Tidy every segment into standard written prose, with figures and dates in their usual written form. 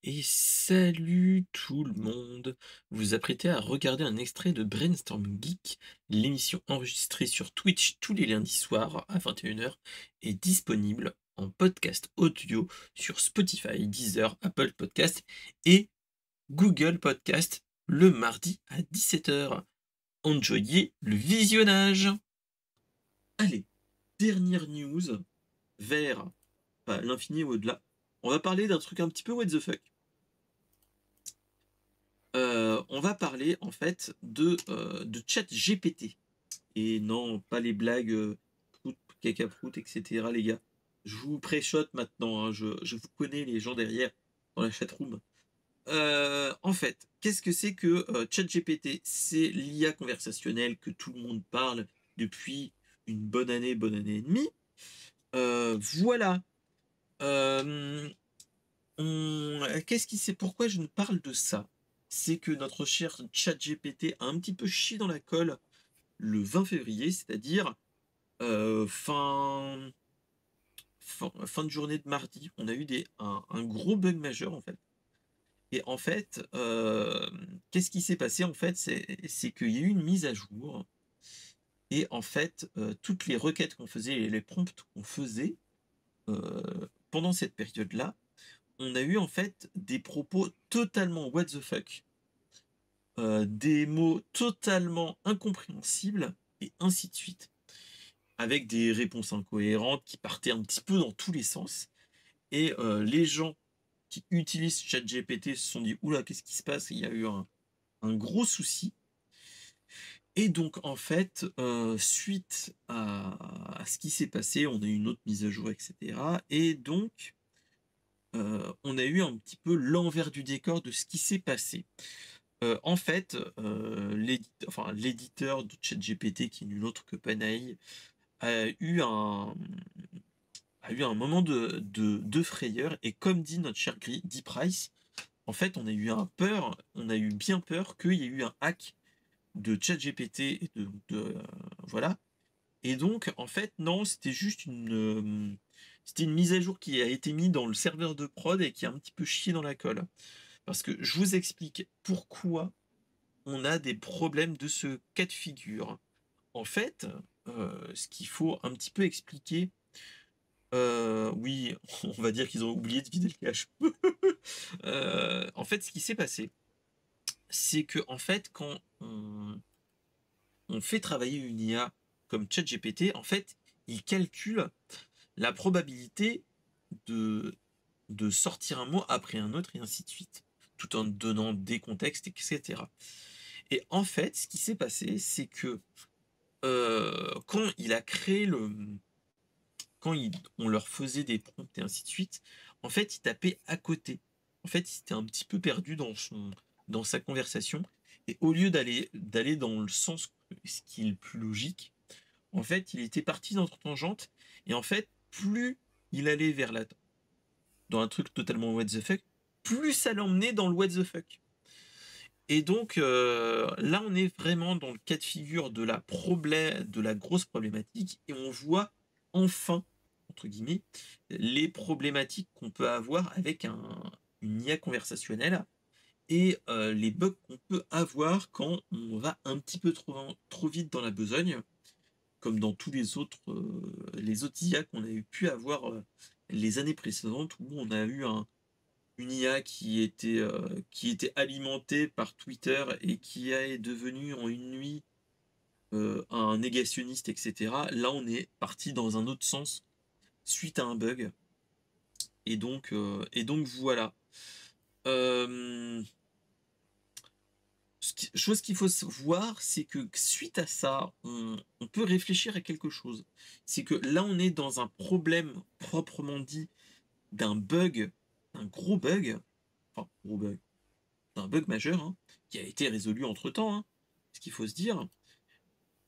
Et salut tout le monde! Vous vous apprêtez à regarder un extrait de Brainstorm Geek, l'émission enregistrée sur Twitch tous les lundis soirs à 21 h est disponible en podcast audio sur Spotify, Deezer, Apple Podcast et Google Podcast le mardi à 17 h. Enjoyez le visionnage! Allez, dernière news vers l'infini et au-delà. On va parler d'un truc un petit peu what the fuck. On va parler en fait de ChatGPT et non, pas les blagues, prout, caca prout et cetera les gars. Je vous préchote maintenant, hein, je vous connais les gens derrière dans la chatroom. En fait, qu'est-ce que c'est que, ChatGPT? C'est l'IA conversationnelle que tout le monde parle depuis une bonne année et demie. Voilà, hem qu'est-ce qui c'est pourquoi je ne parle de ça? C'est que notre cher ChatGPT a un petit peu chié dans la colle le 20 février, c'est-à-dire, fin de journée de mardi. On a eu un gros bug majeur, en fait. Et en fait, qu'est-ce qui s'est passé, en fait? C'est qu'il y a eu une mise à jour et en fait, toutes les requêtes qu'on faisait et les prompts qu'on faisait, pendant cette période-là, on a eu, en fait, des propos totalement what the fuck. Des mots totalement incompréhensibles et ainsi de suite, avec des réponses incohérentes qui partaient un petit peu dans tous les sens et les gens qui utilisent ChatGPT se sont dit: «Ouh là, qu'est-ce qui se passe?» Il y a eu un gros souci et donc en fait, suite à ce qui s'est passé, on a eu une autre mise à jour et cetera et donc on a eu un petit peu l'envers du décor de ce qui s'est passé. En fait, l'éditeur de ChatGPT qui est nul autre que Panahi a eu un moment de frayeur et comme dit notre cher Guy Price, en fait, on a eu bien peur qu'il y ait eu un hack de ChatGPT et voilà et donc en fait, non, c'était juste c'était une mise à jour qui a été mise dans le serveur de prod et qui a un petit peu chié dans la colle. Parce que je vous explique pourquoi on a des problèmes de ce cas de figure. En fait, ce qu'il faut un petit peu expliquer, oui, on va dire qu'ils ont oublié de vider le cache. En fait, ce qui s'est passé, c'est que en fait, quand on fait travailler une IA comme ChatGPT, en fait, il calcule la probabilité de sortir un mot après un autre et ainsi de suite, tout en donnant des contextes et cetera et en fait, ce qui s'est passé, c'est que quand il a créé quand on leur faisait des prompts et ainsi de suite, en fait, il tapait à côté. En fait, il s'était un petit peu perdu dans sa conversation et au lieu d'aller dans le sens ce qui est le plus logique, en fait, il était parti dans une tangente et en fait, plus il allait dans un truc totalement what the fuck, plus ça l'emmenait dans le what the fuck. Et donc, là, on est vraiment dans le cas de figure de la grosse problématique et on voit enfin, entre guillemets, les problématiques qu'on peut avoir avec une IA conversationnelle et les bugs qu'on peut avoir quand on va un petit peu trop vite dans la besogne, comme dans tous les autres IA qu'on a pu avoir, les années précédentes où on a eu une IA qui était alimentée par Twitter et qui est devenue en une nuit, un négationniste et cetera. Là, on est parti dans un autre sens suite à un bug et donc voilà. Hem, chose qu'il faut voir, c'est que suite à ça, on peut réfléchir à quelque chose. C'est que là, on est dans un problème proprement dit d'un bug, un gros bug, enfin gros bug, d'un bug majeur, hein, qui a été résolu entre-temps, hein, ce qu'il faut se dire.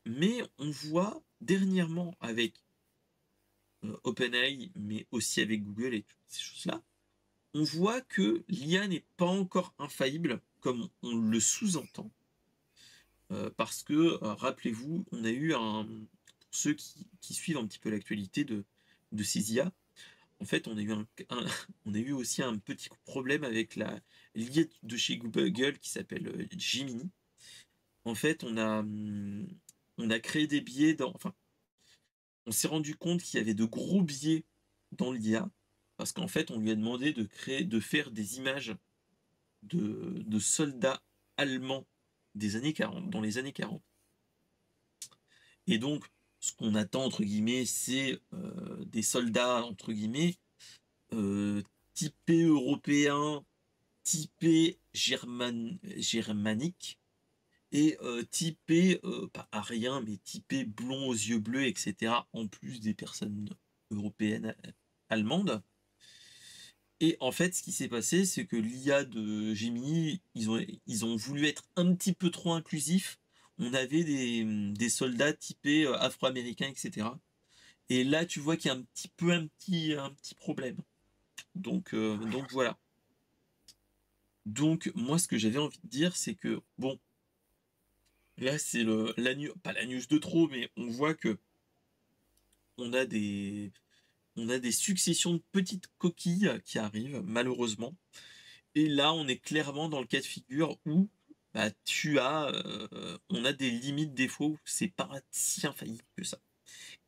Mais on voit dernièrement avec, OpenAI, mais aussi avec Google et toutes ces choses-là, on voit que l'IA n'est pas encore infaillible comme on le sous-entend. Parce que, rappelez-vous, pour ceux qui suivent un petit peu l'actualité de ces IA, en fait, on a eu on a eu aussi un petit problème avec la l'IA de chez Google qui s'appelle, Gemini. En fait, on a créé des biais enfin, on s'est rendu compte qu'il y avait de gros biais dans l'IA parce qu'en fait, on lui a demandé de faire des images de soldats allemands des années 40, dans les années 40. Et donc, ce qu'on attend, entre guillemets, c'est des soldats, entre guillemets, typés européens, typés germaniques, et typés, pas ariens, mais typés blonds aux yeux bleus, etc., en plus des personnes européennes, allemandes. Et en fait, ce qui s'est passé, c'est que l'IA de Gemini, ils ont voulu être un petit peu trop inclusifs. On avait des soldats typés afro-américains, etc. Et là, tu vois qu'il y a un petit problème. Donc voilà. Donc moi, ce que j'avais envie de dire, c'est que bon, là, c'est pas la news de trop, mais on voit que on a des, on a des successions de petites coquilles qui arrivent, malheureusement. Et là, on est clairement dans le cas de figure où bah, on a des limites défauts, où c'est pas si infaillible que ça.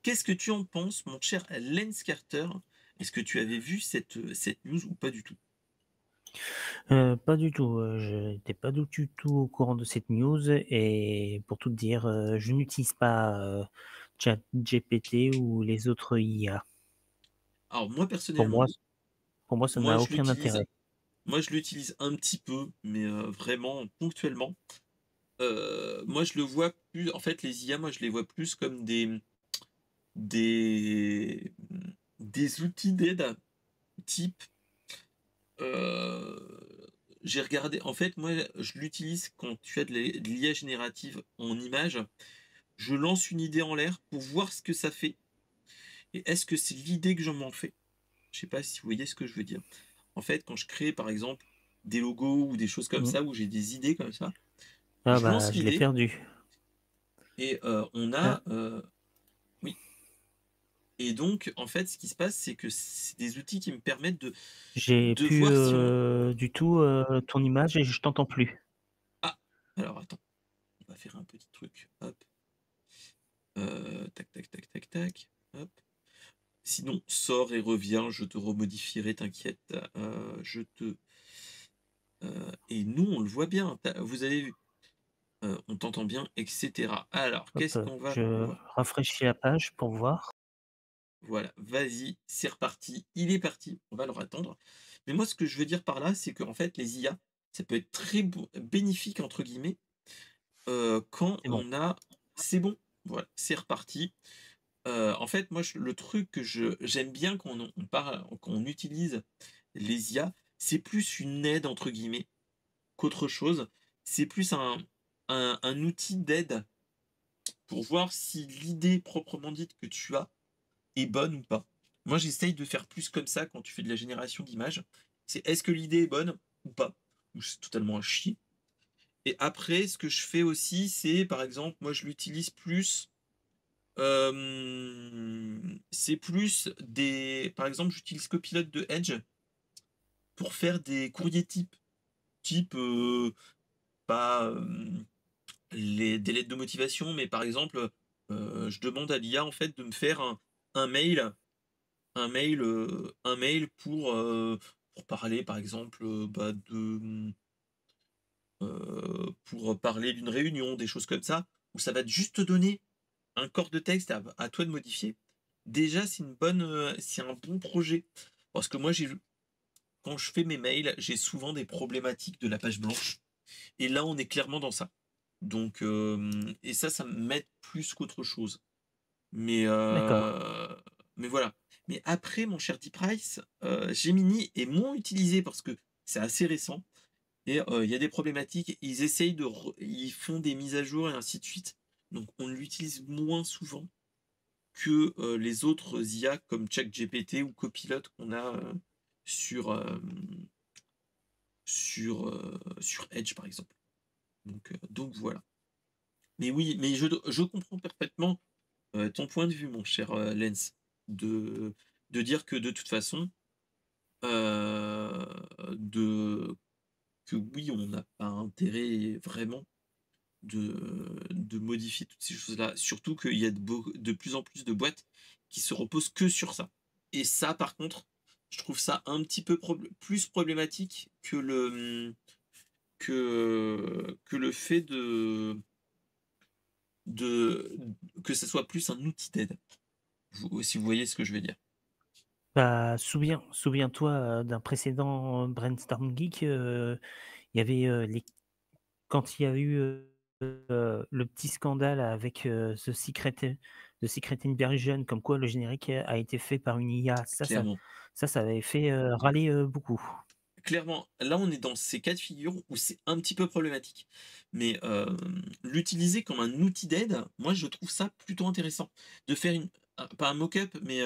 Qu'est-ce que tu en penses, mon cher Lance Carter? Est-ce que tu avais vu cette news ou pas du tout? Pas du tout, je n'étais pas du tout au courant de cette news et pour tout te dire, je n'utilise pas, ChatGPT ou les autres IA. Alors moi Pour moi personnellement, pour moi, ça moi n'a je aucun l'utilise, intérêt. moi je l'utilise un petit peu, mais vraiment ponctuellement. Moi je le vois plus, en fait les IA, moi je les vois plus comme des, des outils d'aide type. J'ai regardé, en fait, moi, je l'utilise quand tu as de l'IA générative en image. Je lance une idée en l'air pour voir ce que ça fait. Et est-ce que c'est l'idée que je m'en fais? Je sais pas si vous voyez ce que je veux dire. En fait, quand je crée, par exemple, des logos ou des choses comme Mmh. ça, où j'ai des idées comme ça, Ah je bah, lance je l'ai l'idée perdu. et Ah, oui. Et donc, en fait, ce qui se passe, c'est que c'est des outils qui me permettent j'ai de plus, voir si on. du tout, ton image et je t'entends plus. Ah, alors attends, on va faire un petit truc. Hop. Tac, tac, tac, tac, tac. Hop. Sinon, sors et reviens, je te remodifierai, t'inquiète. Et nous, on le voit bien. Vous avez vu, on t'entend bien, etc. Alors, Hop, qu'est-ce qu'on va je pouvoir. rafraîchis la page pour voir. Voilà, vas-y, c'est reparti. Il est parti. On va le attendre. Mais moi, ce que je veux dire par là, c'est qu'en fait, les IA, ça peut être très bénéfique, entre guillemets, quand C'est bon. on a. C'est bon. Voilà, c'est reparti. En fait, moi, le truc que j'aime bien quand quand on utilise les IA, c'est plus une aide entre guillemets qu'autre chose. C'est plus un outil d'aide pour voir si l'idée proprement dite que tu as est bonne ou pas. Moi, j'essaye de faire plus comme ça quand tu fais de la génération d'images. C'est est-ce que l'idée est bonne ou pas? Ou c'est totalement à chier. Et après, ce que je fais aussi, c'est par exemple, moi, je l'utilise plus. C'est plus des. Par exemple, j'utilise Copilot de Edge pour faire des courriers type pas des lettres de motivation, mais par exemple, je demande à l'IA en fait de me faire un mail, un mail pour parler, par exemple, pour parler d'une réunion, des choses comme ça, où ça va juste te donner un corps de texte à toi de modifier. Déjà, c'est un bon projet. Parce que moi, quand je fais mes mails, j'ai souvent des problématiques de la page blanche. Et là, on est clairement dans ça. Donc, et ça m'aide plus qu'autre chose. Mais, D'accord. mais voilà. Mais après, mon cher Deep Price, Gemini est moins utilisé parce que c'est assez récent. Et il y a des problématiques. Ils font des mises à jour et ainsi de suite. Donc, on l'utilise moins souvent que les autres IA comme ChatGPT ou Copilot qu'on a sur, euh, sur Edge, par exemple. Donc voilà. Mais oui, je comprends parfaitement ton point de vue, mon cher Lens, de, de dire que de toute façon, de que oui, on n'a pas intérêt vraiment de modifier toutes ces choses-là. Surtout qu'il y a de plus en plus de boîtes qui se reposent que sur ça. Et ça, par contre, je trouve ça un petit peu plus problématique que que le fait de que ça soit plus un outil d'aide. Si vous voyez ce que je veux dire. Bah, souviens-toi, d'un précédent Brainstorm Geek, il y avait, les quand il y a eu, le petit scandale avec, The Secret Invasion, comme quoi le générique a été fait par une IA, Clairement. ça avait fait, râler, beaucoup. Clairement, là, on est dans ces cas de figure où c'est un petit peu problématique. Mais, l'utiliser comme un outil d'aide, moi, je trouve ça plutôt intéressant. De faire pas un mock-up, mais,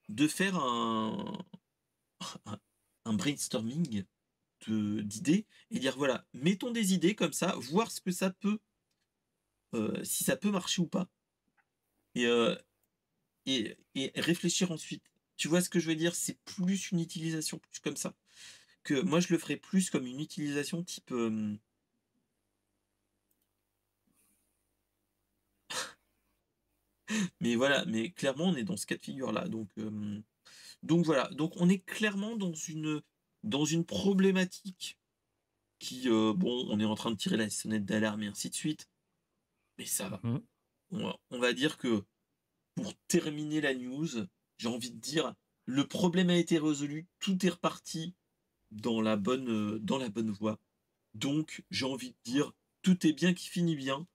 de faire un un brainstorming d'idées et dire: «Voilà, mettons des idées comme ça, voir ce que ça peut, si ça peut marcher ou pas» et et réfléchir ensuite. Tu vois ce que je veux dire? C'est plus une utilisation plus comme ça, que moi, je le ferais plus comme une utilisation type, mais voilà, mais clairement, on est dans ce cas de figure-là, donc voilà. Donc on est clairement dans une problématique qui, bon, on est en train de tirer la sonnette d'alarme et ainsi de suite, mais ça va. Mmh. On va dire que pour terminer la news, j'ai envie de dire, le problème a été résolu, tout est reparti dans la bonne voie. Donc j'ai envie de dire, tout est bien qui finit bien.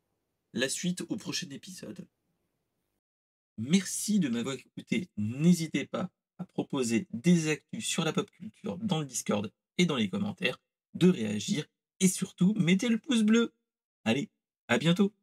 La suite au prochain épisode. Merci de m'avoir écouté. N'hésitez pas à proposer des actus sur la pop culture dans le Discord et dans les commentaires, de réagir et surtout mettez le pouce bleu. Allez, à bientôt.